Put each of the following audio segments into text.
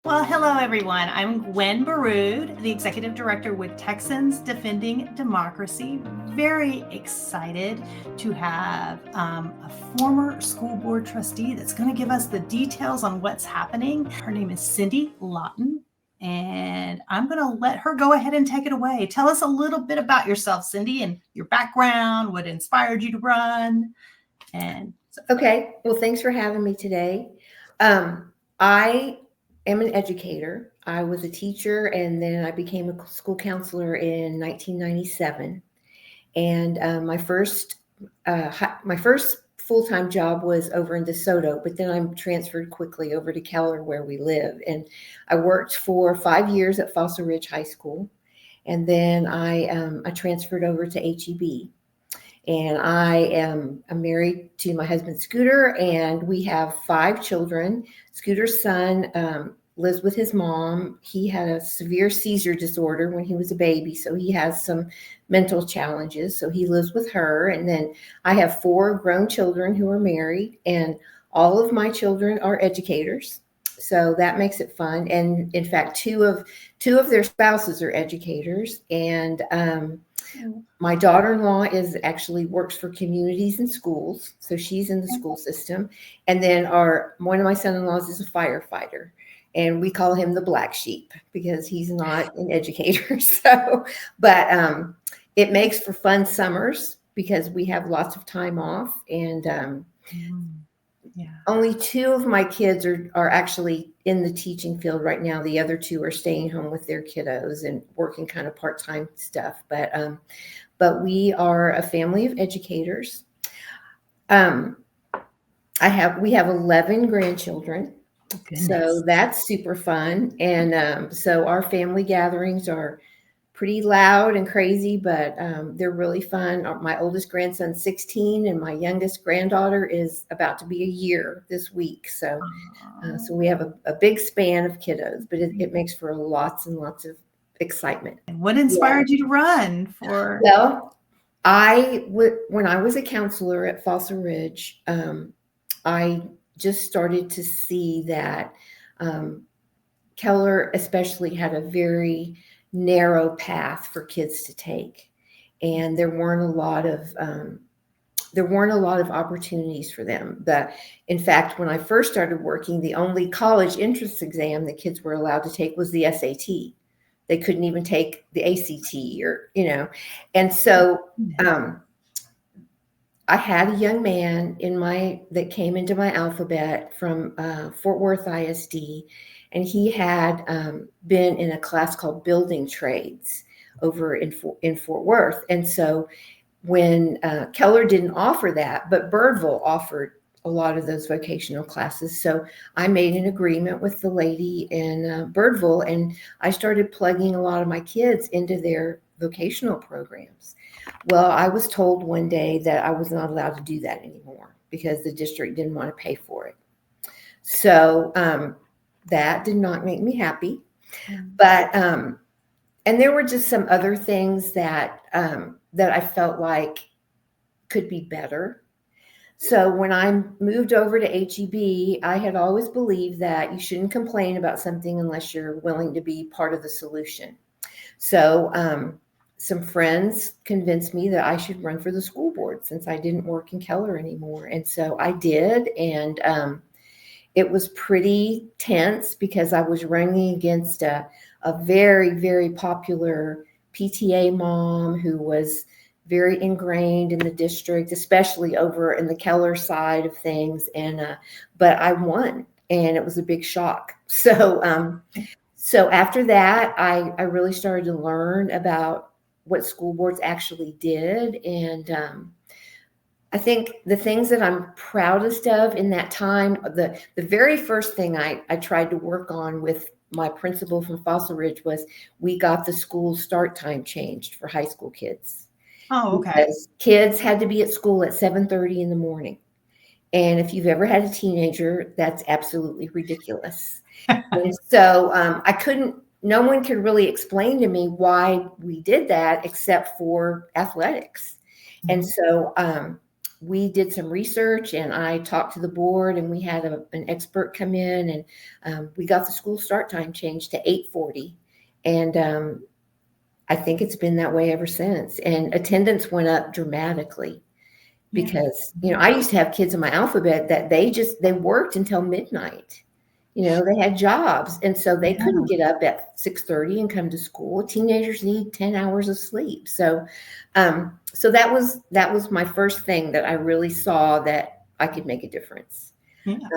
Well, hello, everyone. I'm Gwen Baroud, the Executive Director with Texans Defending Democracy. Very excited to have a former school board trustee that's going to give us the details on what's happening. Her name is Cindy Lotton, and I'm going to let her go ahead and take it away. Tell us a little bit about yourself, Cindy, and your background, what inspired you to run. Okay. Well, thanks for having me today. I am an educator. I was a teacher, and then I became a school counselor in 1997. And my first full-time job was over in DeSoto, but then I transferred quickly over to Keller, where we live. And I worked for 5 years at Fossil Ridge High School, and then I transferred over to HEB. And I'm married to my husband, Scooter, and we have 5 children. Scooter's son lives with his mom. He had a severe seizure disorder when he was a baby, so he has some mental challenges. So he lives with her. And then I have 4 grown children who are married, and all of my children are educators. So that makes it fun. And in fact, two of their spouses are educators. And my daughter-in-law is actually works for communities and schools, so she's in the school system. And then one of my son-in-laws is a firefighter, and we call him the black sheep because he's not an educator. But it makes for fun summers because we have lots of time off. And only 2 of my kids are actually in the teaching field right now. The other 2 are staying home with their kiddos and working kind of part-time stuff. But we are a family of educators. We have 11 grandchildren. Goodness. So that's super fun. And so our family gatherings are pretty loud and crazy, but they're really fun. My oldest grandson's 16, and my youngest granddaughter is about to be a year this week. So we have a big span of kiddos, but it makes for lots and lots of excitement. And what inspired you to run for? Well, when I was a counselor at Fossil Ridge, I just started to see that Keller especially had a very narrow path for kids to take, and there weren't a lot of opportunities for them. In fact, when I first started working, the only college entrance exam that kids were allowed to take was the SAT. They couldn't even take the ACT and so I had a young man that came into my alphabet from Fort Worth ISD, and he had been in a class called Building Trades over in Fort Worth. And so when Keller didn't offer that, but Birdville offered a lot of those vocational classes. So I made an agreement with the lady in Birdville, and I started plugging a lot of my kids into their vocational programs. Well, I was told one day that I was not allowed to do that anymore because the district didn't want to pay for it. So that did not make me happy. But and there were just some other things that I felt like could be better. So when I moved over to HEB, I had always believed that you shouldn't complain about something unless you're willing to be part of the solution. So some friends convinced me that I should run for the school board since I didn't work in Keller anymore. And so I did. And it was pretty tense because I was running against a very, very popular PTA mom who was very ingrained in the district, especially over in the Keller side of things. But I won, and it was a big shock. So after that, I really started to learn about what school boards actually did. And I think the things that I'm proudest of in that time, the very first thing I tried to work on with my principal from Fossil Ridge was we got the school start time changed for high school kids. Oh, okay. Because kids had to be at school at 7:30 in the morning. And if you've ever had a teenager, that's absolutely ridiculous. And so no one could really explain to me why we did that except for athletics. And so we did some research, and I talked to the board, and we had an expert come in, and we got the school start time changed to 8:40. And I think it's been that way ever since. And attendance went up dramatically because, I used to have kids in my alphabet that they worked until midnight. They had jobs, and so they couldn't get up at 6:30 and come to school. Teenagers need 10 hours of sleep. So that was my first thing that I really saw that I could make a difference.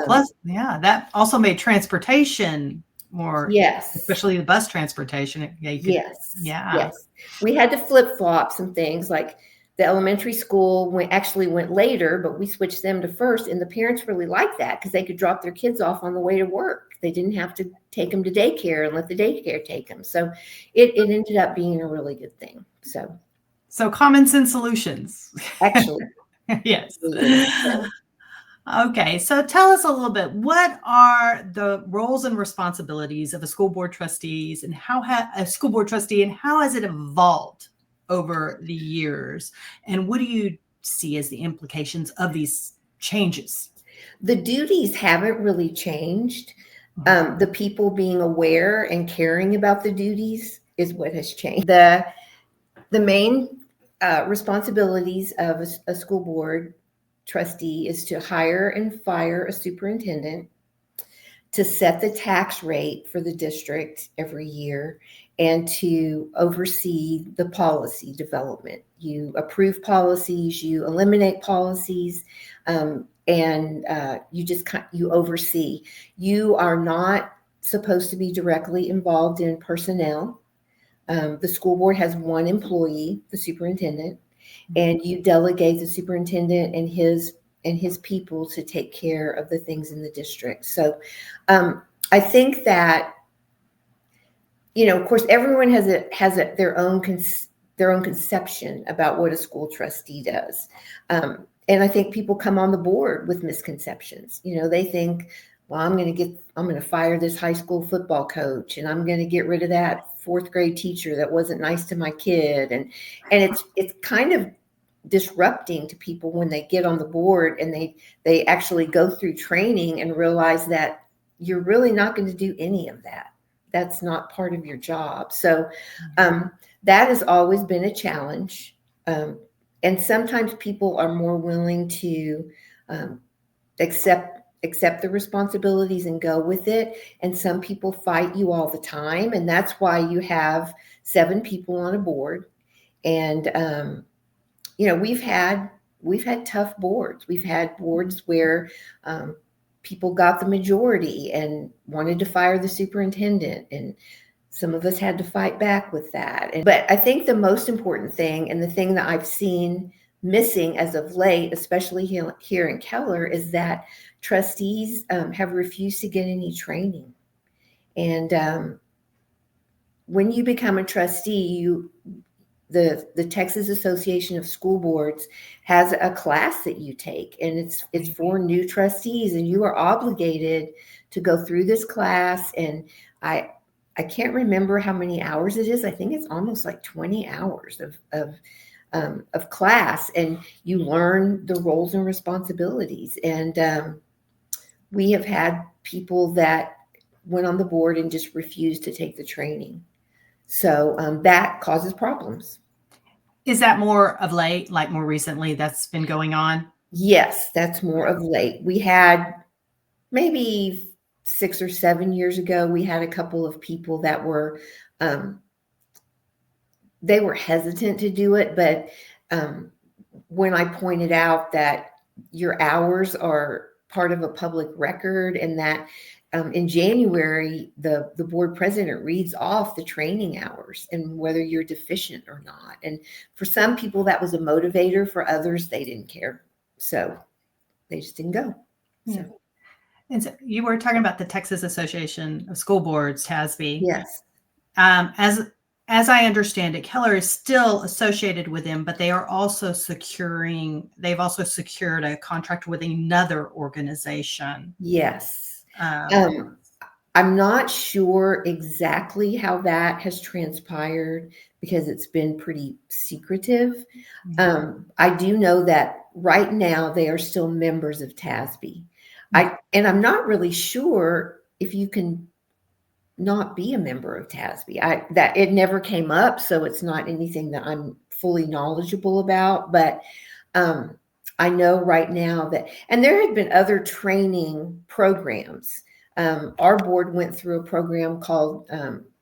Plus, that also made transportation more, yes, especially the bus transportation. Yes. We had to flip-flop some things, like the elementary school actually went later, but we switched them to first, and the parents really liked that because they could drop their kids off on the way to work. They didn't have to take them to daycare and let the daycare take them. So it ended up being a really good thing. So common sense solutions. Actually. Yes. Okay, so tell us a little bit. What are the roles and responsibilities of a school board trustees, and how a school board trustee, and how has it evolved over the years? And what do you see as the implications of these changes? The duties haven't really changed. The people being aware and caring about the duties is what has changed. The main responsibilities of a school board trustee is to hire and fire a superintendent, to set the tax rate for the district every year, and to oversee the policy development. You approve policies, you eliminate policies, and you oversee. You are not supposed to be directly involved in personnel. The school board has one employee, the superintendent, and you delegate the superintendent and his people to take care of the things in the district. So I think that, of course, everyone has their own conception about what a school trustee does. And I think people come on the board with misconceptions. They think, well, I'm going to fire this high school football coach, and I'm going to get rid of that fourth grade teacher that wasn't nice to my kid. And it's kind of disrupting to people when they get on the board and they actually go through training and realize that you're really not going to do any of that. That's not part of your job. So that has always been a challenge. And sometimes people are more willing to accept the responsibilities and go with it. And some people fight you all the time. And that's why you have 7 people on a board. And, we've had tough boards. We've had boards where people got the majority and wanted to fire the superintendent. And some of us had to fight back with that. But I think the most important thing, and the thing that I've seen missing as of late, especially here in Keller, is that trustees have refused to get any training. And when you become a trustee, the Texas Association of School Boards has a class that you take, and it's for new trustees, and you are obligated to go through this class. And I can't remember how many hours it is. I think it's almost like 20 hours of class, and you learn the roles and responsibilities. And we have had people that went on the board and just refused to take the training. So that causes problems. Is that more of late, like more recently that's been going on? Yes, that's more of late. We had maybe 6 or 7 years ago, we had a couple of people that were, they were hesitant to do it. But when I pointed out that your hours are part of a public record, and that in January, the board president reads off the training hours and whether you're deficient or not. And for some people, that was a motivator. For others, they didn't care. So they just didn't go. Yeah. So. And so you were talking about the Texas Association of School Boards, TASB. Yes. As I understand it, Keller is still associated with them, but they've also secured a contract with another organization. Yes. I'm not sure exactly how that has transpired because it's been pretty secretive. I do know that right now they are still members of TASB. Mm. And I'm not really sure if you can not be a member of TASB. That it never came up, so it's not anything that I'm fully knowledgeable about. But I know right now that, and there had been other training programs. Our board went through a program called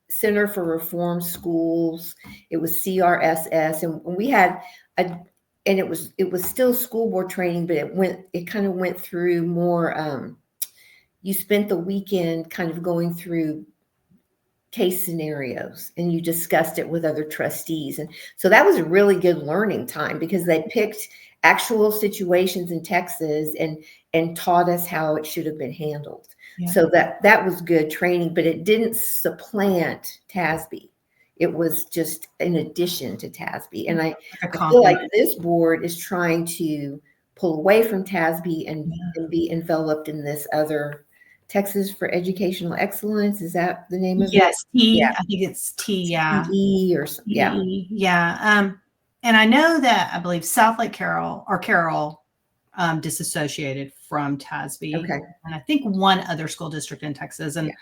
Center for Reform Schools. It was CRSS, and we had a, and it was still school board training, but it kind of went through more. You spent the weekend kind of going through case scenarios, and you discussed it with other trustees, and so that was a really good learning time because they picked actual situations in Texas and taught us how it should have been handled. Yeah. So that was good training, but it didn't supplant TASB. It was just in addition to TASB. And I feel like this board is trying to pull away from TASB and be enveloped in this other Texas for Educational Excellence. Is that the name of it? Yes, T. Yeah. I think it's T. Yeah. TE or something. Yeah. Yeah. And I know that I believe South Lake Carroll disassociated from TASB. Okay. And I think one other school district in Texas. And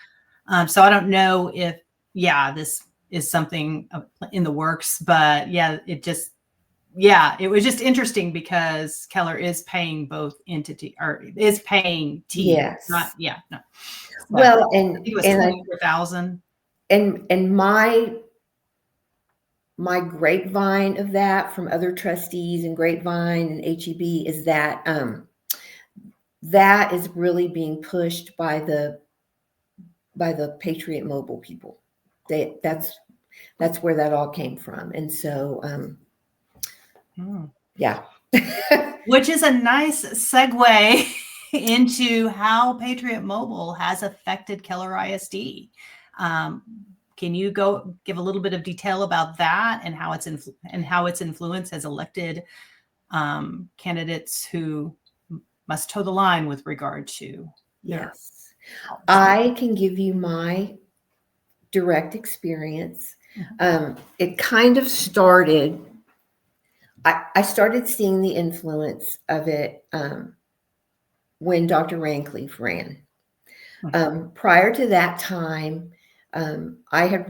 so I don't know if, this is something in the works, but it was just interesting because Keller is paying both entity or is paying T. Yes. No. Well, I think it was 24,000. And my grapevine of that from other trustees and grapevine and HEB is that that is really being pushed by the Patriot Mobile people. That's where that all came from. And so yeah. Which is a nice segue into how Patriot Mobile has affected Keller ISD. Can you go give a little bit of detail about that and how its influence has elected candidates who must toe the line with regard to yes. I can give you my direct experience. It kind of started. I started seeing the influence of it when Dr. Rancliffe ran. Prior to that time, I had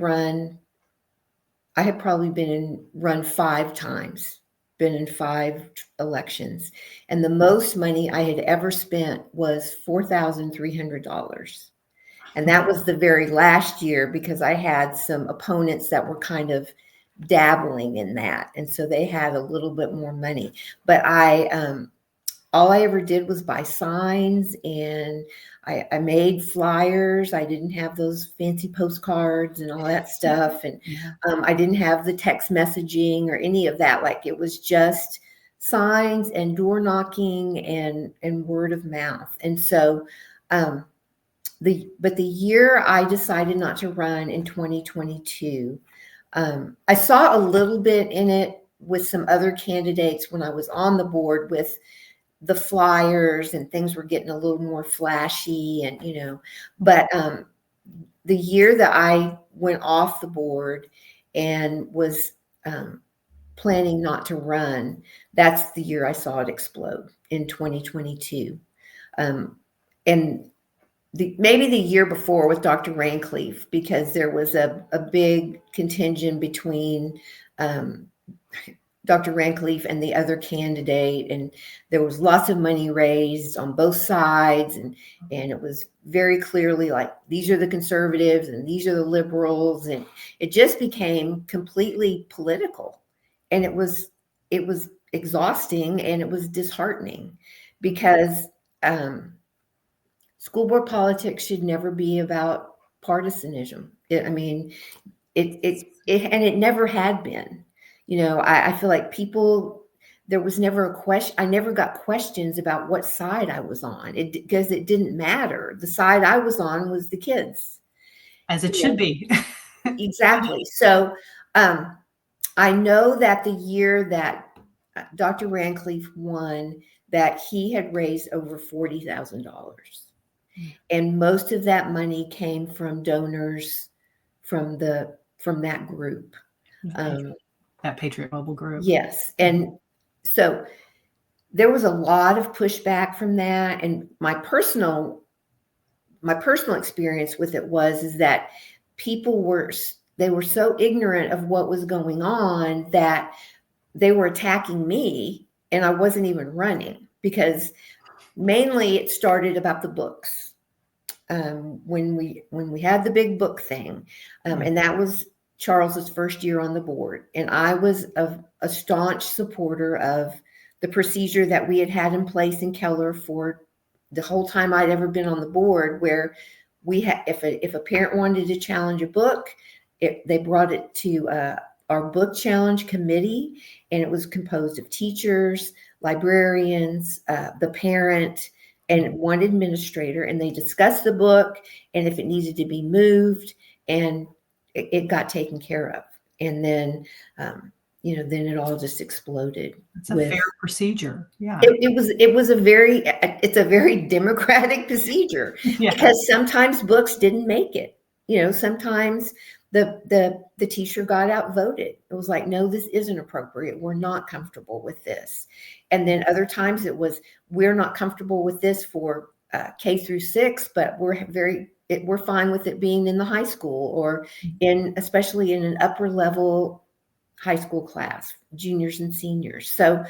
probably run 5 times, been in 5 elections. And the most money I had ever spent was $4,300. And that was the very last year because I had some opponents that were kind of dabbling in that. And so they had a little bit more money. But all I ever did was buy signs, and I made flyers. I didn't have those fancy postcards and all that stuff. And I didn't have the text messaging or any of that. Like, it was just signs and door knocking and word of mouth. And so the year I decided not to run in 2022, I saw a little bit in it with some other candidates when I was on the board with the flyers, and things were getting a little more flashy, and but the year that I went off the board and was planning not to run, that's the year I saw it explode in 2022. And maybe the year before with Dr. Rancliffe, because there was a big contingent between Dr. Rancliffe and the other candidate, and there was lots of money raised on both sides, and it was very clearly like, these are the conservatives and these are the liberals, and it just became completely political, and it was exhausting, and it was disheartening because school board politics should never be about partisanism. And it never had been. I feel like there was never a question. I never got questions about what side I was on, because it didn't matter. The side I was on was the kids. As it should be. Exactly. So I know that the year that Dr. Rancliffe won, that he had raised over $40,000. And most of that money came from donors from that group. That Patriot Mobile group. Yes. And so there was a lot of pushback from that. And my personal experience with it is that people were so ignorant of what was going on that they were attacking me, and I wasn't even running, because mainly it started about the books. When we had the big book thing, and that was Charles's first year on the board, and I was a staunch supporter of the procedure that we had in place in Keller for the whole time I'd ever been on the board, where we had, if a parent wanted to challenge a book, they brought it to our book challenge committee, and it was composed of teachers, librarians, the parent, and one administrator, and they discussed the book and if it needed to be moved, and it got taken care of. And then, then it all just exploded. It's a fair procedure. Yeah. It's a very democratic procedure, because sometimes books didn't make it. Sometimes the teacher got outvoted. It was like, no, this isn't appropriate. We're not comfortable with this. And then other times it was, we're not comfortable with this for K through 6, but we're fine with it being in the high school, or especially in an upper level high school class, juniors and seniors. So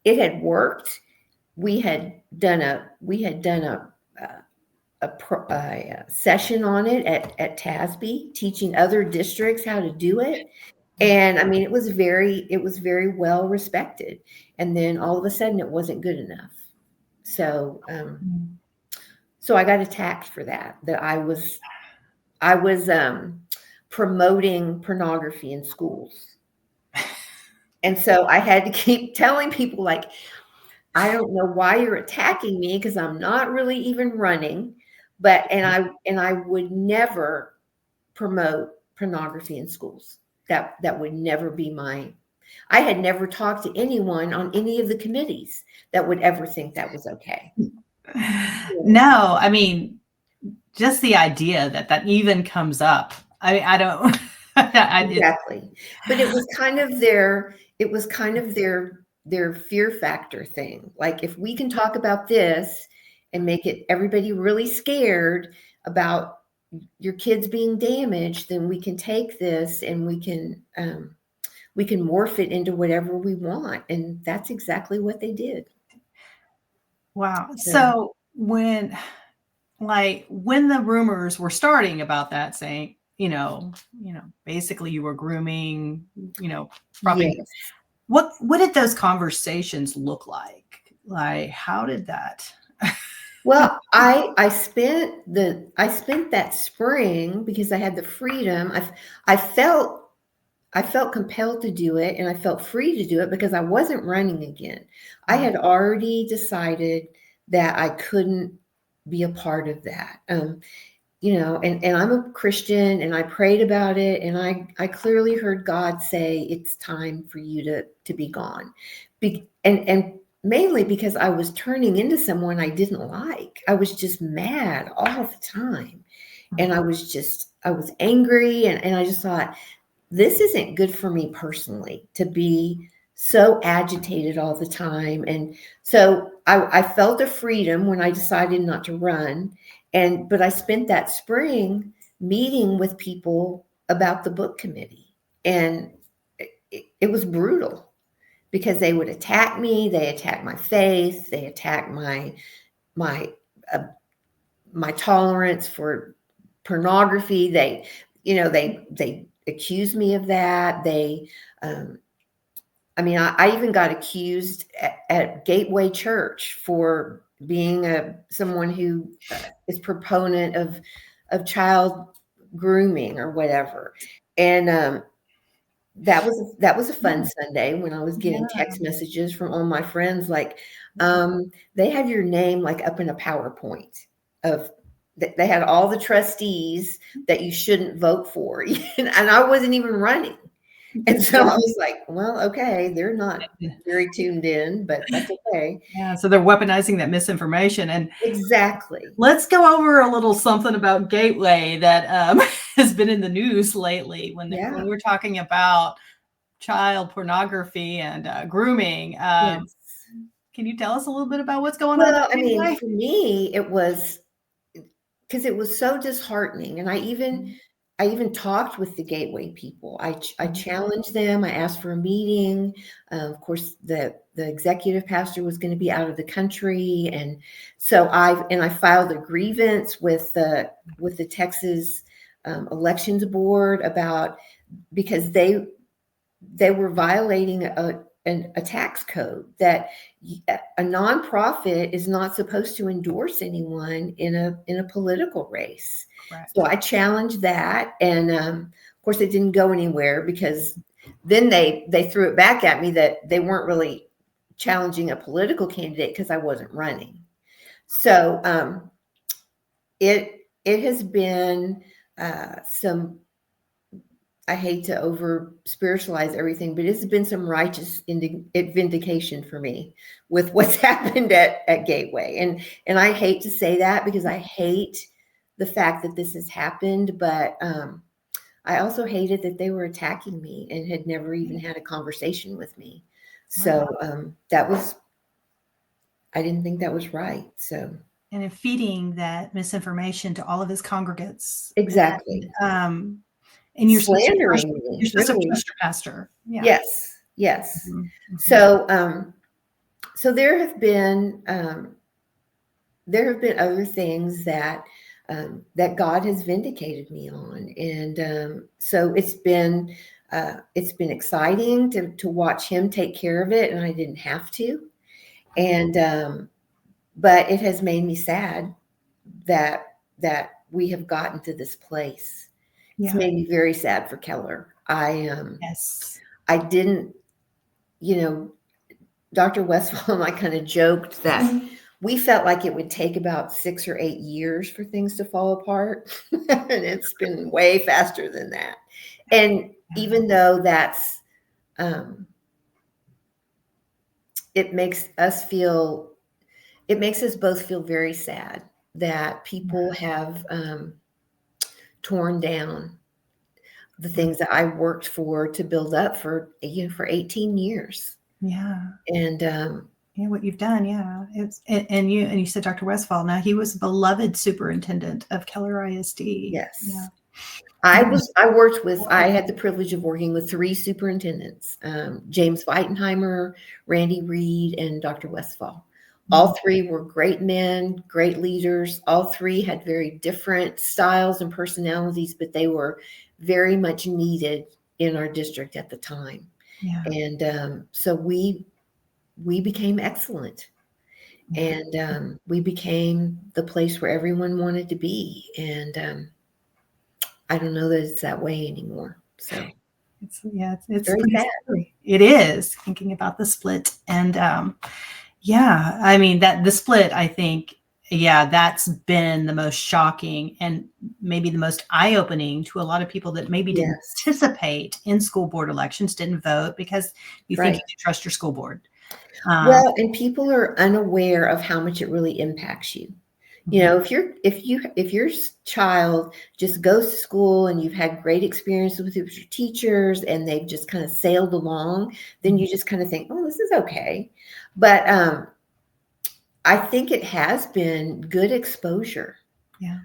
it had worked. We had done a session on it at TASB, teaching other districts how to do it. And I mean, it was very well respected. And then all of a sudden it wasn't good enough. So, so I got attacked for that I was promoting pornography in schools. And so I had to keep telling people, like, I don't know why you're attacking me, because I'm not really even running, and I would never promote pornography in schools. That would never be I had never talked to anyone on any of the committees that would ever think that was okay. No, I mean, just the idea that even comes up. I don't. Exactly. But it was kind of their fear factor thing. Like, if we can talk about this and make everybody really scared about your kids being damaged, then we can take this and we can morph it into whatever we want. And that's exactly what they did. Wow. So when the rumors were starting about that, saying, basically you were grooming, Yes. What did those conversations look like? Like, how did that? Well, I spent that spring, because I had the freedom. I felt compelled to do it, and I felt free to do it because I wasn't running again. I had already decided that I couldn't be a part of that. And I'm a Christian, and I prayed about it, and I clearly heard God say, it's time for you to be gone. And mainly because I was turning into someone I didn't like. I was just mad all the time. And I was angry, and I just thought, this isn't good for me personally, to be so agitated all the time. And so I felt a freedom when I decided not to run. But I spent that spring meeting with people about the book committee, and it was brutal, because they would attack me. They attacked my faith. They attacked my tolerance for pornography. They accused me of that. I even got accused at Gateway Church for being someone who is proponent of child grooming or whatever. And that was a fun Sunday, when I was getting text messages from all my friends, like, they have your name like up in a PowerPoint of, they had all the trustees that you shouldn't vote for. And I wasn't even running. And so I was like, well, okay, they're not very tuned in, but that's okay. Yeah, so they're weaponizing that misinformation. And exactly. Let's go over a little something about Gateway that has been in the news lately, when we're talking about child pornography and grooming. Yes. Can you tell us a little bit about what's going on? Well, I mean, for me, it was because it was so disheartening. And I even talked with the Gateway people. I challenged them. I asked for a meeting. Of course, the executive pastor was going to be out of the country, and so I filed a grievance with the Texas elections board because they were violating a tax code that a nonprofit is not supposed to endorse anyone in a political race. Correct. So I challenged that, and of course it didn't go anywhere because then they threw it back at me that they weren't really challenging a political candidate because I wasn't running. So it has been some. I hate to over spiritualize everything, but it's been some righteous vindication for me with what's happened at Gateway. And I hate to say that because I hate the fact that this has happened, but I also hated that they were attacking me and had never even had a conversation with me. So I didn't think that was right. So. And in feeding that misinformation to all of his congregants. Exactly. And you're slandering me. You're supposed to trust your pastor. Yeah. Yes. Mm-hmm. So there have been other things that God has vindicated me on, and so it's been exciting to watch Him take care of it, and I didn't have to, and but it has made me sad that we have gotten to this place. It's made me very sad for Keller. Yes. I didn't, Dr. Westphal and I kind of joked that we felt like it would take about 6 or 8 years for things to fall apart. And it's been way faster than that. And even though that's, it makes us both feel very sad that people have torn down the things that I worked for to build up for 18 years. Yeah. And what you've done. Yeah. And you said Dr. Westphal. Now he was a beloved superintendent of Keller ISD. Yes. Yeah. I had the privilege of working with 3 superintendents, James Weitenheimer, Randy Reed, and Dr. Westphal. All 3 were great men, great leaders. All 3 had very different styles and personalities, but they were very much needed in our district at the time. Yeah. And so we became excellent. Yeah. And we became the place where everyone wanted to be. And I don't know that it's that way anymore. So it's very sad. It is, thinking about the split. And I mean, that the split, I think, that's been the most shocking and maybe the most eye-opening to a lot of people that maybe didn't participate in school board elections, didn't vote because you think you can trust your school board. Well, and people are unaware of how much it really impacts you. If your child just goes to school and you've had great experiences with your teachers and they've just kind of sailed along, then you just kind of think, oh, this is okay. But I think it has been good exposure. Yeah.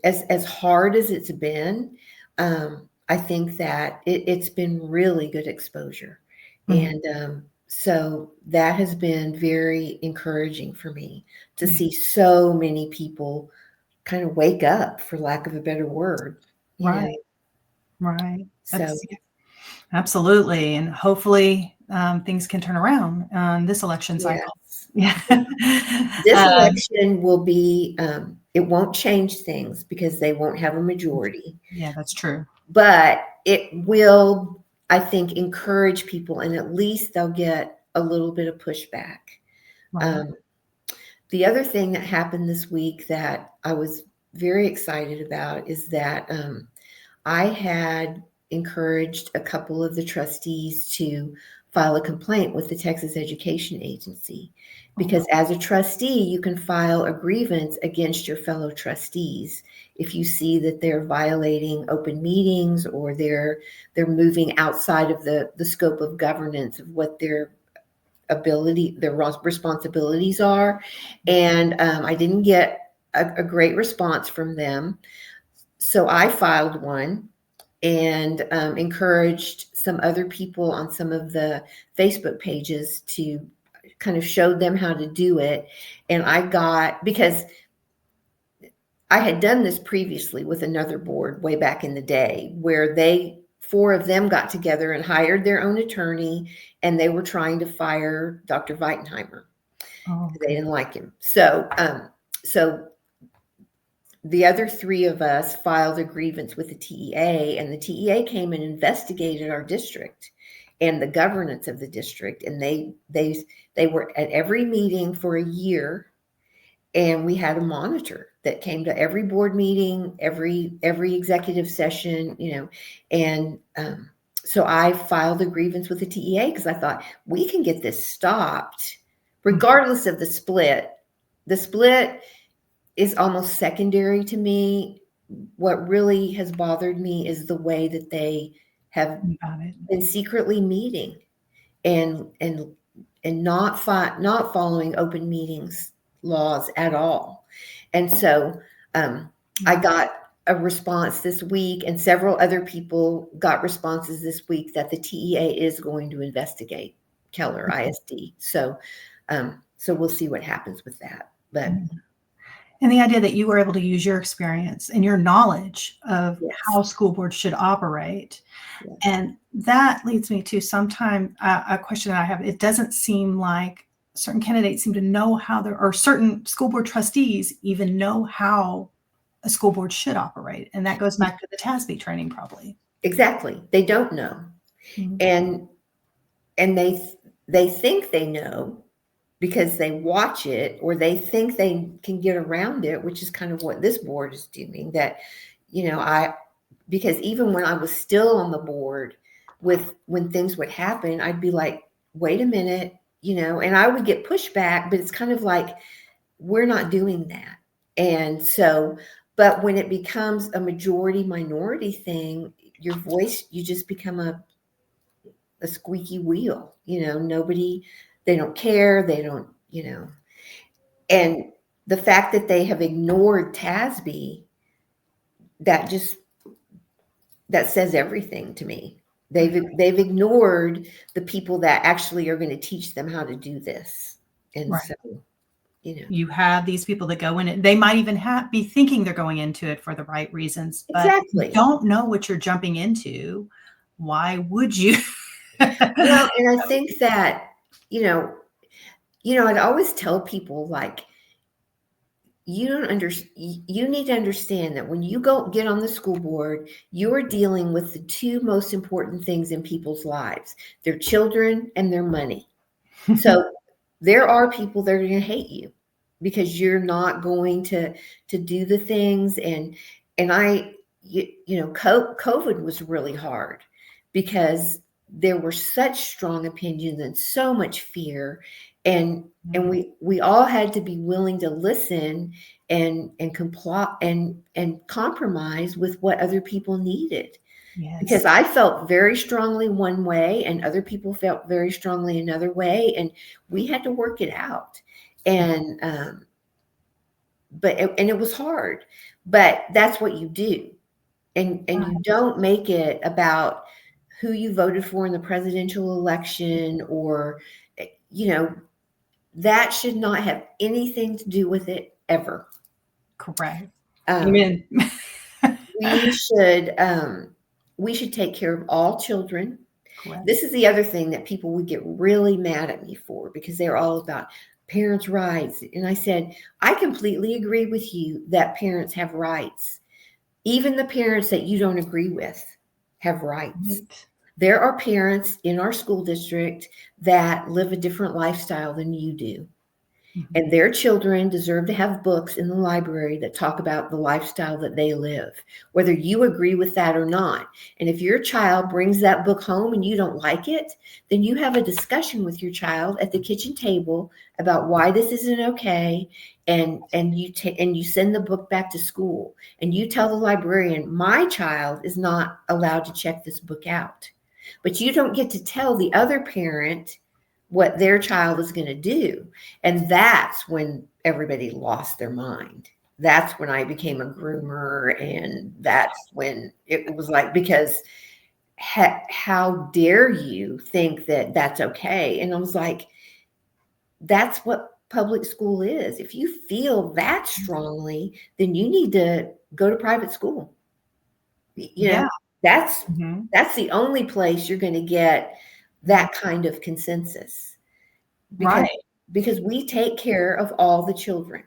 As hard as it's been, I think that it's been really good exposure. Mm-hmm. And so that has been very encouraging for me to see so many people kind of wake up, for lack of a better word. Right. So absolutely. And hopefully things can turn around on this election cycle. Yeah. This election will be, it won't change things because they won't have a majority. Yeah, that's true. But it will, I think, encourage people, and at least they'll get a little bit of pushback. Right. The other thing that happened this week that I was very excited about is that I had encouraged a couple of the trustees to file a complaint with the Texas Education Agency, because as a trustee, you can file a grievance against your fellow trustees if you see that they're violating open meetings or they're moving outside of the scope of governance of what their responsibilities are. And I didn't get a great response from them. So I filed one and encouraged some other people on some of the Facebook pages to kind of show them how to do it. And because I had done this previously with another board way back in the day, where 4 of them got together and hired their own attorney, and they were trying to fire Dr. Weitenheimer. Oh, okay. They didn't like him. So the other 3 of us filed a grievance with the TEA, and the TEA came and investigated our district and the governance of the district. And they were at every meeting for a year, and we had a monitor that came to every board meeting, every executive session, and so I filed a grievance with the TEA because I thought we can get this stopped regardless of the split. The split is almost secondary to me. What really has bothered me is the way that they have been secretly meeting and not following open meetings laws at all. And so I got a response this week, and several other people got responses this week that the TEA is going to investigate Keller ISD. So we'll see what happens with that. But and the idea that you were able to use your experience and your knowledge of how school boards should operate. Yes. And that leads me to sometime a question that I have. It doesn't seem like certain candidates seem to know or certain school board trustees even know how a school board should operate. And that goes back to the TASB training, probably. Exactly. They don't know. Mm-hmm. And they think they know because they watch it, or they think they can get around it, which is kind of what this board is doing. That, because even when I was still on the board, when things would happen, I'd be like, wait a minute, and I would get pushback, but it's kind of like, we're not doing that. And so, but when it becomes a majority minority thing, your voice, you just become a squeaky wheel. They don't care. They don't, and the fact that they have ignored TASB, that says everything to me. They've ignored the people that actually are going to teach them how to do this. And so, you have these people that go in it. They might even be thinking they're going into it for the right reasons, but exactly. You don't know what you're jumping into. Why would you? Well, and I think that, I'd always tell people, like, you need to understand that when you get on the school board, you are dealing with the 2 most important things in people's lives: their children and their money. So there are people that are going to hate you because you're not going to do the things. And COVID was really hard because there were such strong opinions and so much fear, and we all had to be willing to listen and comply and compromise with what other people needed. Yes. Because I felt very strongly one way and other people felt very strongly another way, and we had to work it out. And it was hard, but that's what you do. And you don't make it about who you voted for in the presidential election, or, that should not have anything to do with it ever. Correct. Amen. We should take care of all children. Correct. This is the other thing that people would get really mad at me for, because they're all about parents' rights. And I said, I completely agree with you that parents have rights. Even the parents that you don't agree with have rights. Right. There are parents in our school district that live a different lifestyle than you do. Mhm. And their children deserve to have books in the library that talk about the lifestyle that they live, whether you agree with that or not. And if your child brings that book home and you don't like it, then you have a discussion with your child at the kitchen table about why this isn't okay. And you send the book back to school, and you tell the librarian, my child is not allowed to check this book out. But you don't get to tell the other parent what their child is going to do. And that's when everybody lost their mind. That's when I became a groomer. And that's when it was like, because how dare you think that that's okay? And I was like, that's what public school is. If you feel that strongly, then you need to go to private school. You know, Yeah. that's Mhm. that's the only place you're going to get that kind of consensus, because Right. because we take care of all the children.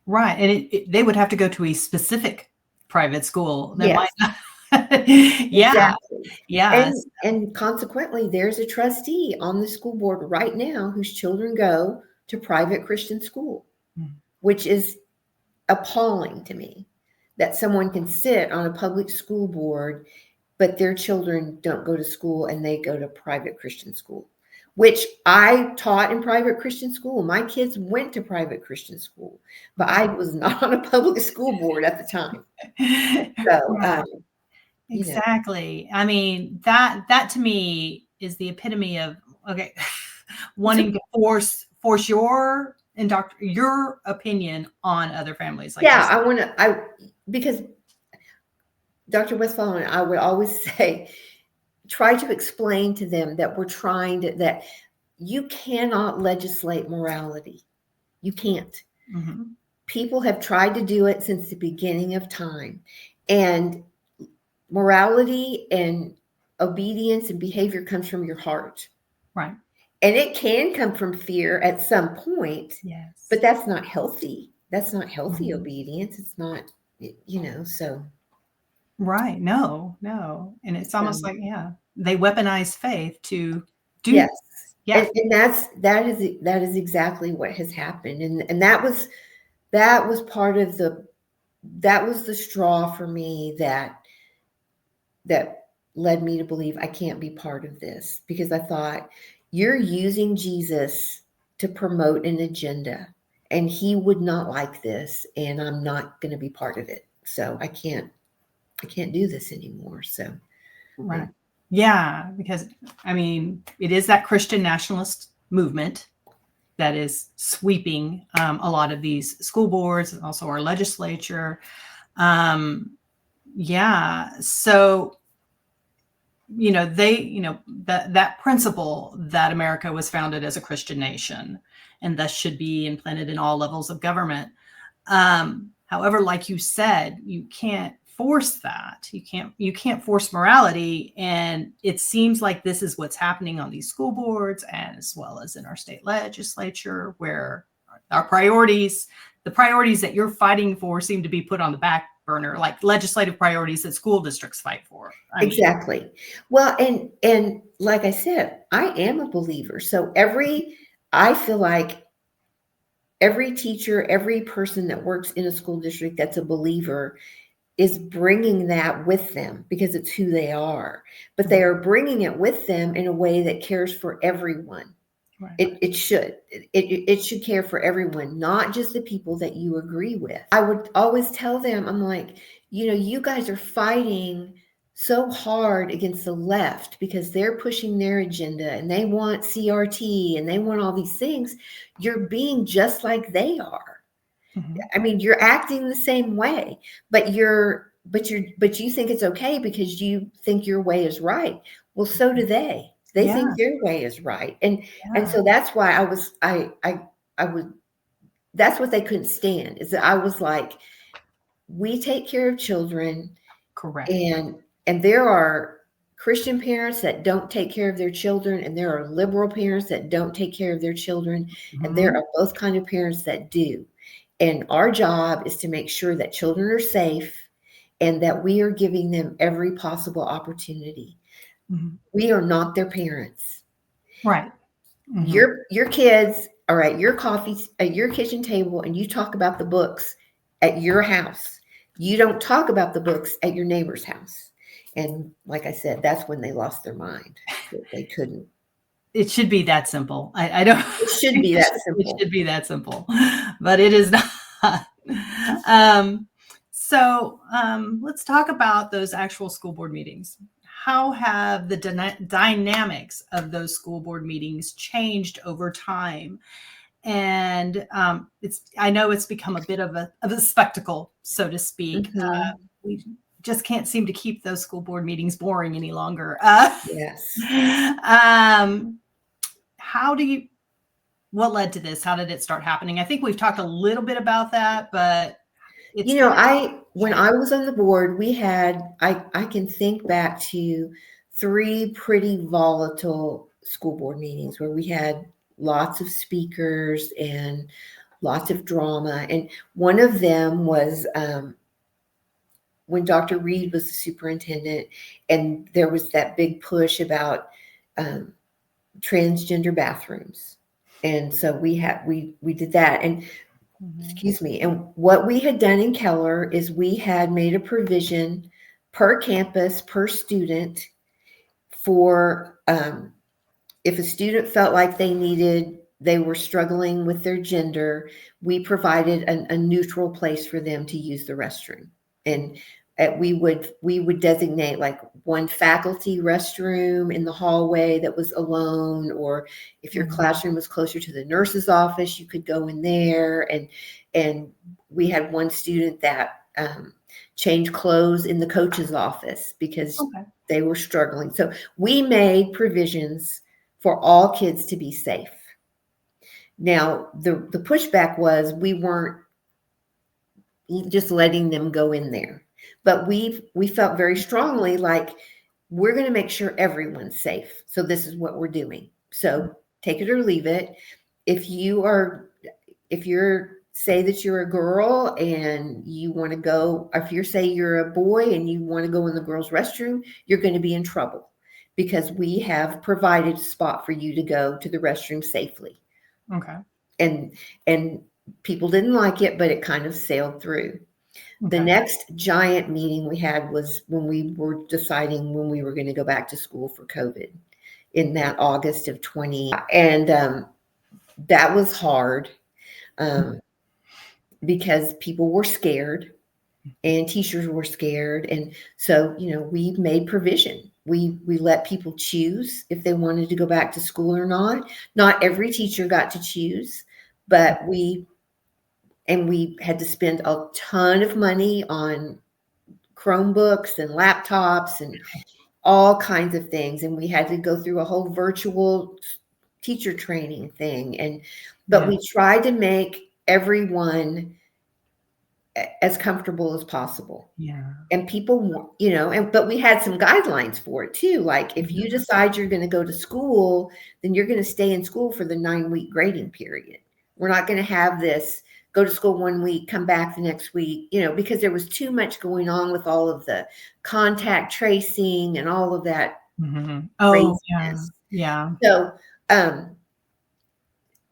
Right. And they would have to go to a specific private school that might Yes, not. Yeah. exactly. Yes. And consequently, there's a trustee on the school board right now whose children go to private Christian school, Mm. which is appalling to me, that someone can sit on a public school board, but their children don't go to school and they go to private Christian school, which I taught in private Christian school. My kids went to private Christian school, but I was not on a public school board at the time. So, Right. you know, Exactly. I mean, that to me is the epitome of, okay, so wanting to force your opinion on other families, like you yeah, said. because Dr. Westphal and I would always say, try to explain to them that that you cannot legislate morality. You can't. Mhm. People have tried to do it since the beginning of time. And morality and obedience and behavior comes from your heart. Right. And it can come from fear at some point, Yes. but that's not healthy. That's not healthy Mhm. obedience. It's not, so. Right. No, no. And it's almost So like, yeah, they weaponize faith to do yes. this. Yeah. And that is exactly what has happened. And that was part of that was the straw for me that led me to believe I can't be part of this, because I thought, you're using Jesus to promote an agenda, and he would not like this, and I'm not going to be part of it. So I can't do this anymore. So yeah. Right. Yeah. Because, I mean, it is that Christian nationalist movement that is sweeping a lot of these school boards and also our legislature. Yeah. So, that principle that America was founded as a Christian nation and thus should be implanted in all levels of government. However, like you said, you can't force that. You can't force morality. And it seems like this is what's happening on these school boards, and as well as in our state legislature, where our priorities, the priorities that you're fighting for, seem to be put on the back burner, like legislative priorities that school districts fight for. I mean, Exactly. Well, and like I said, I am a believer. So I feel like every teacher, every person that works in a school district that's a believer is bringing that with them, because it's who they are. But they are bringing it with them in a way that cares for everyone. right. It should. It should care for everyone, not just the people that you agree with. I would always tell them, I'm like, you guys are fighting so hard against the left because they're pushing their agenda and they want CRT and they want all these things. You're being just like they are. Mhm. I mean, you're acting the same way, but you think it's okay because you think your way is right. Well, so do they. They Yeah. think their way is right. And Yeah. so that's why I would that's what they couldn't stand, is that I was like, we take care of children, Correct. and there are Christian parents that don't take care of their children, and there are liberal parents that don't take care of their children, and there Mhm. are both kind of parents that do. And our job is to make sure that children are safe and that we are giving them every possible opportunity. Mhm. We are not their parents. Right. Mhm. Your kids are at your at your kitchen table and you talk about the books at your house. You don't talk about the books at your neighbor's house. And like I said, that's when they lost their mind. They couldn't. It should be that simple. I don't. It should be that It simple. should be that simple, but it is not. Um, let's talk about those actual school board meetings. How have the dynamics of those school board meetings changed over time? And I know it's become a bit of a spectacle, so to speak. Mm-hmm. We just can't seem to keep those school board meetings boring any longer. Yes. What led to this? How did it start happening? I think we've talked a little bit about that, but when I was on the board, we had, I can think back to 3 pretty volatile school board meetings where we had lots of speakers and lots of drama. And one of them was when Dr. Reed was the superintendent, and there was that big push about transgender bathrooms. And so we did that. And excuse me. And what we had done in Keller is we had made a provision per campus, per student for if a student felt like they were struggling with their gender, we provided a neutral place for them to use the restroom. And we would designate like one faculty restroom in the hallway that was alone, or if your classroom was closer to the nurse's office, you could go in there. And we had one student that changed clothes in the coach's office because they were struggling. So we made provisions for all kids to be safe. Now, the pushback was we weren't just letting them go in there. But we felt very strongly like we're going to make sure everyone's safe. So this is what we're doing. So take it or leave it. If you're say that you're a girl and you want to go, if you say you're a boy and you want to go in the girls' restroom, you're going to be in trouble because we have provided a spot for you to go to the restroom safely. Okay. And people didn't like it, but it kind of sailed through. The next giant meeting we had was when we were deciding when we were going to go back to school for COVID in that August of 20. And that was hard because people were scared and teachers were scared. And so, we made provision. We let people choose if they wanted to go back to school or not. Not every teacher got to choose, but we had to spend a ton of money on Chromebooks and laptops and all kinds of things. And we had to go through a whole virtual teacher training thing. But we tried to make everyone as comfortable as possible. Yeah. And people, but we had some guidelines for it too. Like if you decide you're going to go to school, then you're going to stay in school for the 9-week grading period. We're not going to have this go to school 1 week, come back the next week, because there was too much going on with all of the contact tracing and all of that. Oh, yeah.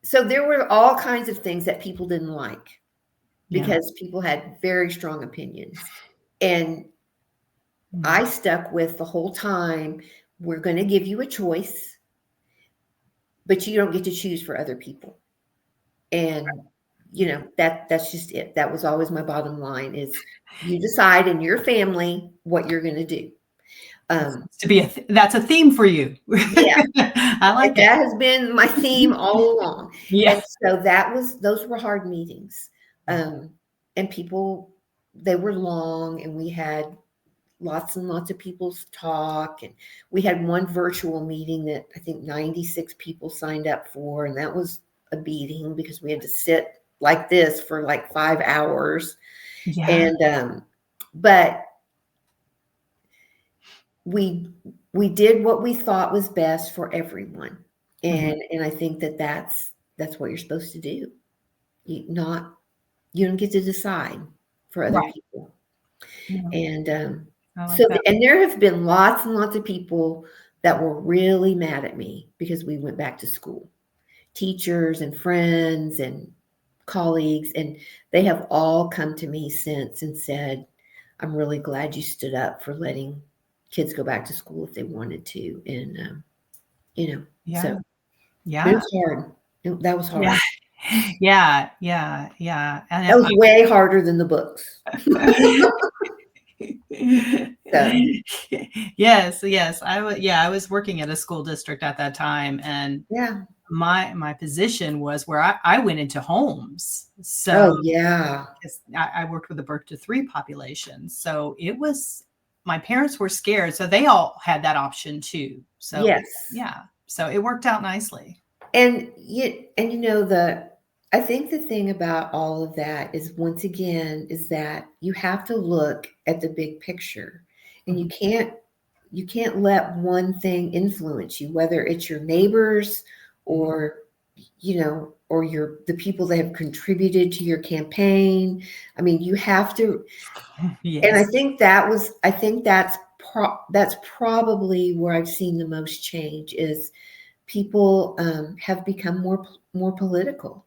So there were all kinds of things that people didn't like because people had very strong opinions. And I stuck with the whole time, we're going to give you a choice, but you don't get to choose for other people. And that's just it. That was always my bottom line is you decide in your family what you're going to do. That's a theme for you. Yeah. I like that has been my theme all along. Yeah. And so those were hard meetings. And people, they were long and we had lots and lots of people talk. And we had one virtual meeting that I think 96 people signed up for. And that was a beating because we had to sit like this for like 5 hours. Yeah. And, but we did what we thought was best for everyone. And I think that's what you're supposed to do. You don't get to decide for other people. Yeah. And, and there have been lots and lots of people that were really mad at me because we went back to school. teachers and friends and colleagues, and they have all come to me since and said, I'm really glad you stood up for letting kids go back to school if they wanted to. And, Yeah. so Yeah. it was hard. That was hard. Yeah. Yeah. Yeah. And That was way harder than the books. So. Yes. I was working at a school district at that time, and Yeah. my position was where I went into homes. So Oh, yeah. I worked with the birth to 3 population. So it was, my parents were scared. So they all had that option too. So Yes. yeah. So it worked out nicely. And I think the thing about all of that is, once again, is that you have to look at the big picture, and you can't let one thing influence you, whether it's your neighbors or the people that have contributed to your campaign. I mean, you have to. Yes. And I think that's probably where I've seen the most change is people have become more political,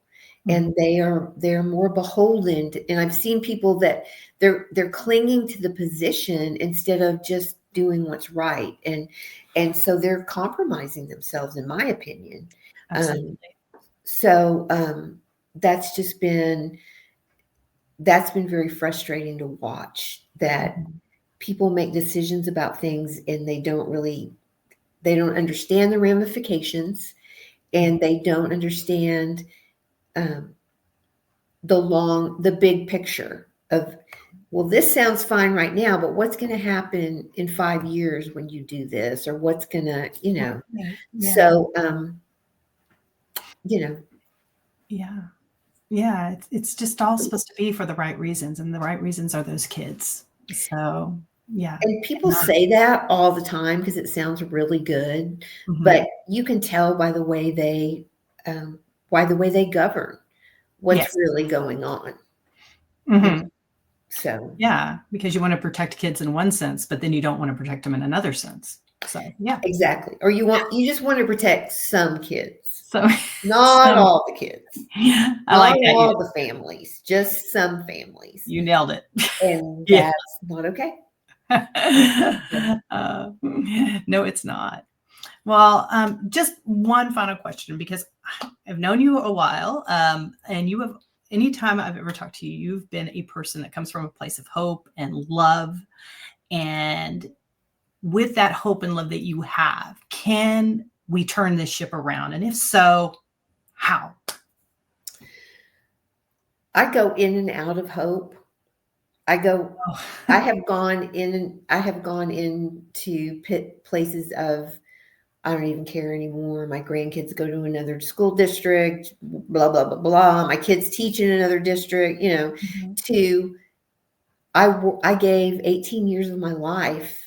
and they're more beholden and I've seen people that they're clinging to the position instead of just doing what's right, and so they're compromising themselves, in my opinion. Absolutely. So that's been very frustrating to watch, that people make decisions about things and they don't understand the ramifications, and they don't understand the big picture of, well, this sounds fine right now, but what's going to happen in 5 years when you do this, or what's going to, Yeah. so, Yeah. It's just all supposed to be for the right reasons, and the right reasons are those kids. So yeah. And people say that all the time because it sounds really good, but you can tell by the way they govern what's really going on. So yeah, because you want to protect kids in one sense, but then you don't want to protect them in another sense. So yeah, exactly. Or you just want to protect some kids, so not all the kids. I Not like that. all the families, just some families. You nailed it. And that's not okay. No, it's not. Well, just one final question, because I've known you a while, and you have, anytime I've ever talked to you, you've been a person that comes from a place of hope and love. And with that hope and love that you have, can we turn this ship around? And if so, how? I go in and out of hope. I have gone into places of, I don't even care anymore. My grandkids go to another school district, blah, blah, blah, blah. My kids teach in another district, I gave 18 years of my life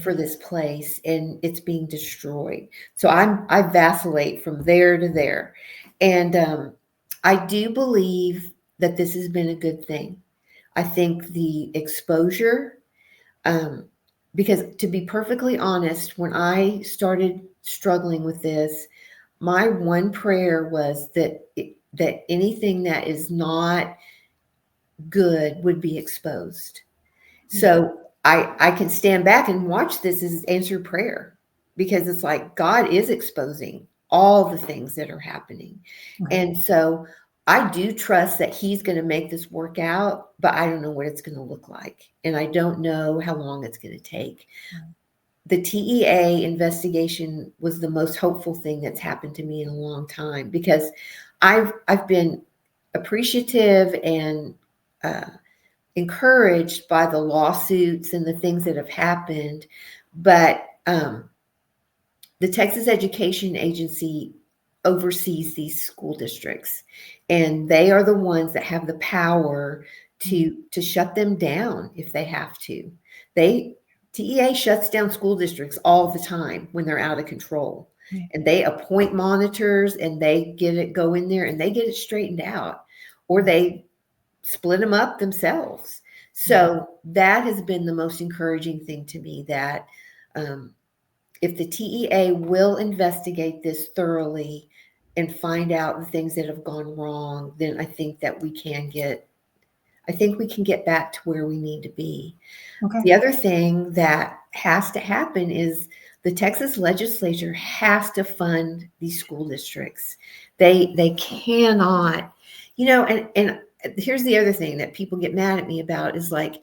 for this place, and it's being destroyed. So I vacillate from there to there. And I do believe that this has been a good thing. I think the exposure, because to be perfectly honest, when I started struggling with this, my one prayer was that anything that is not good would be exposed. So I can stand back and watch this as answered prayer, because it's like God is exposing all the things that are happening. And so I do trust that he's going to make this work out, but I don't know what it's going to look like. And I don't know how long it's going to take. The TEA investigation was the most hopeful thing that's happened to me in a long time, because I've been appreciative and encouraged by the lawsuits and the things that have happened. But the Texas Education Agency oversees these school districts, and they are the ones that have the power to shut them down if they have to. TEA shuts down school districts all the time when they're out of control, and they appoint monitors, and they go in there and they get it straightened out, or they split them up themselves. So that has been the most encouraging thing to me, that if the TEA will investigate this thoroughly, and find out the things that have gone wrong, then I think that we can get back to where we need to be. Okay. The other thing that has to happen is the Texas legislature has to fund these school districts. They cannot, and here's the other thing that people get mad at me about is like,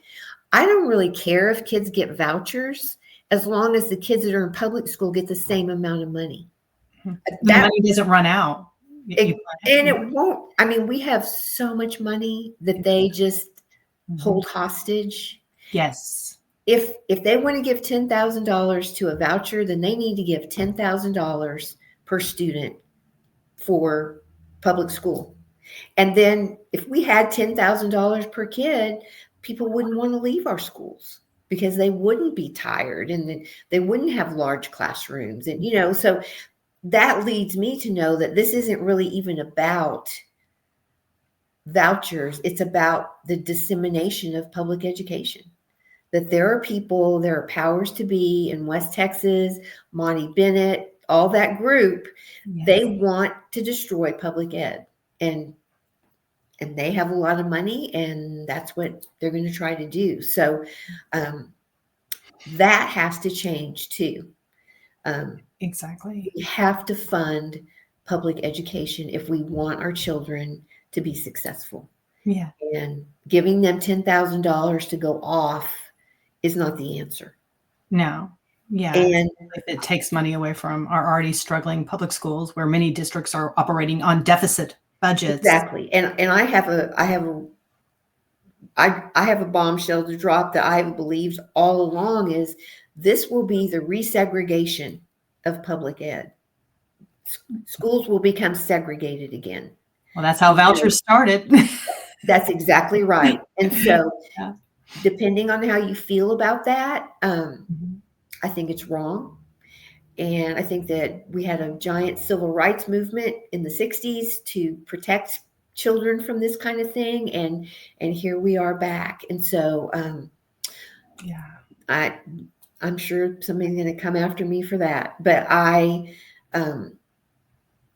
I don't really care if kids get vouchers as long as the kids that are in public school get the same amount of money. The money doesn't run out. And it won't. I mean, we have so much money that they just hold hostage. Yes. If they want to give $10,000 to a voucher, then they need to give $10,000 per student for public school. And then if we had $10,000 per kid, people wouldn't want to leave our schools because they wouldn't be tired and they wouldn't have large classrooms. And, so that leads me to know that this isn't really even about vouchers. It's about the dissemination of public education. That there are powers to be in West Texas, Monty Bennett, all that group. Yes. They want to destroy public ed, and they have a lot of money, and that's what they're going to try to do. So that has to change too. Exactly. We have to fund public education if we want our children to be successful. Yeah. And giving them $10,000 to go off is not the answer. No. Yeah. And it takes money away from our already struggling public schools where many districts are operating on deficit budgets. Exactly. And I have a bombshell to drop that I have believed all along is this will be the resegregation of public ed. Schools will become segregated again. Well, that's how vouchers started. That's exactly right. And so depending on how you feel about that, I think it's wrong. And I think that we had a giant civil rights movement in the 60s to protect children from this kind of thing. And here we are back. And so I'm sure somebody's going to come after me for that. But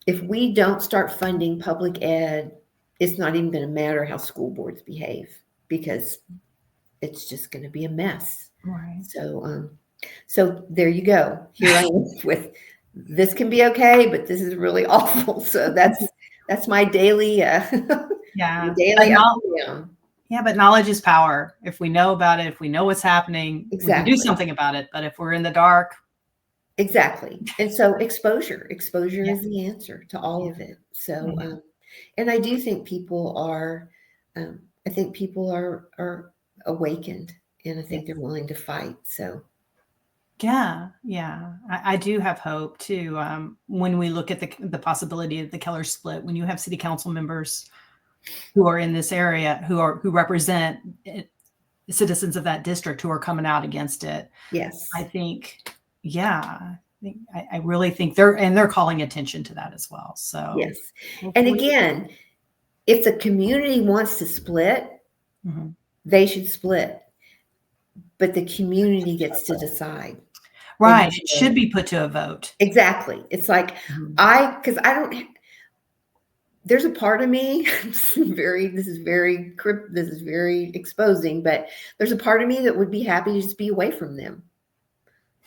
if we don't start funding public ed, it's not even going to matter how school boards behave because it's just going to be a mess. Right. So there you go. Here I am with this can be okay, but this is really awful. So that's my daily but knowledge is power. If we know about it, if we know what's happening, we can do something about it. But if we're in the dark. Exactly. And so exposure is the answer to all of it. So, and I do think people are awakened, and I think they're willing to fight. So. Yeah. I do have hope too. When we look at the possibility of the Keller split, when you have city council members who are in this area, who represent citizens of that district who are coming out against it. Yes. I think, I really think they're calling attention to that as well. So yes. And again, if the community wants to split, they should split. But the community gets to decide. Right. It should be put to a vote. Exactly. It's like, there's a part of me, this is very exposing, but there's a part of me that would be happy to just be away from them.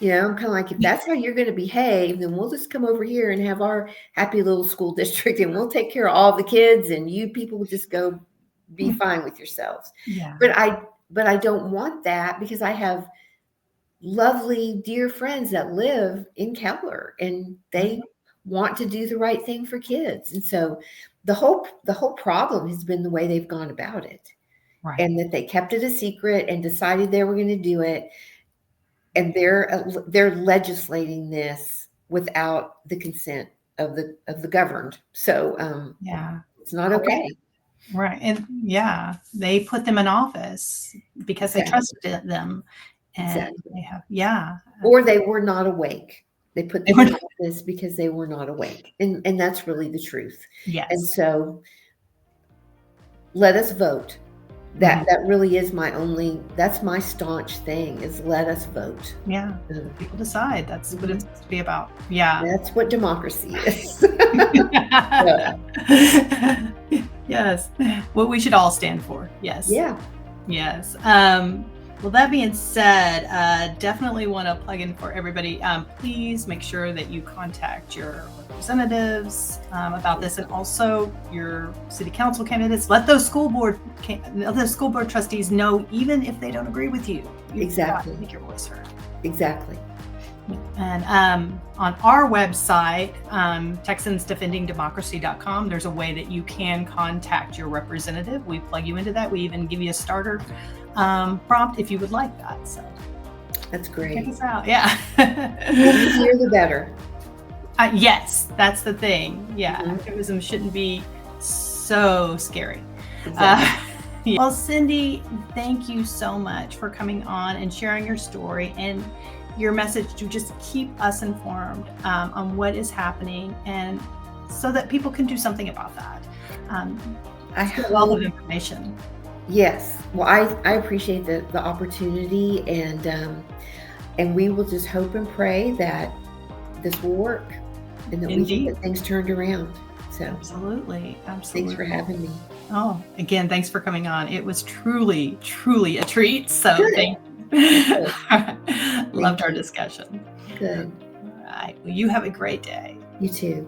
I'm kind of like, if that's how you're going to behave, then we'll just come over here and have our happy little school district and we'll take care of all the kids and you people will just go be fine with yourselves. Yeah. But I don't want that because I have lovely, dear friends that live in Keller and they want to do the right thing for kids. And so the whole problem has been the way they've gone about it. Right. And that they kept it a secret and decided they were going to do it. And they're legislating this without the consent of the governed. So it's not okay. Right. And they put them in office because they trusted them. And they have, or they were not awake. They put them in office because they were not awake. And that's really the truth. Yes. And so let us vote. That really is that's my staunch thing, is let us vote. Yeah. Mm. People decide. That's what it's supposed to be about. Yeah. That's what democracy is. Yes. What we should all stand for. Yes. Yeah. Yes. Well, that being said, definitely want to plug in for everybody. Please make sure that you contact your representatives about this, and also your city council candidates. Let those school board trustees know, even if they don't agree with you. You've got to make your voice heard. Exactly. And on our website, TexansDefendingDemocracy.com, there's a way that you can contact your representative. We plug you into that. We even give you a starter prompt if you would like that. So that's great. Check us out. Yeah. The easier the better. Yes, that's the thing. Yeah. Activism shouldn't be so scary. Exactly. Well, Cindy, thank you so much for coming on and sharing your story and your message to just keep us informed on what is happening, and so that people can do something about that. I have a lot of information. Yes. Well, I appreciate the opportunity, and we will just hope and pray that this will work and that we can get things turned around. So absolutely. Thanks for having me. Oh, again, thanks for coming on. It was truly a treat. So thank you. Loved our discussion. Good. All right. Well, you have a great day. You too.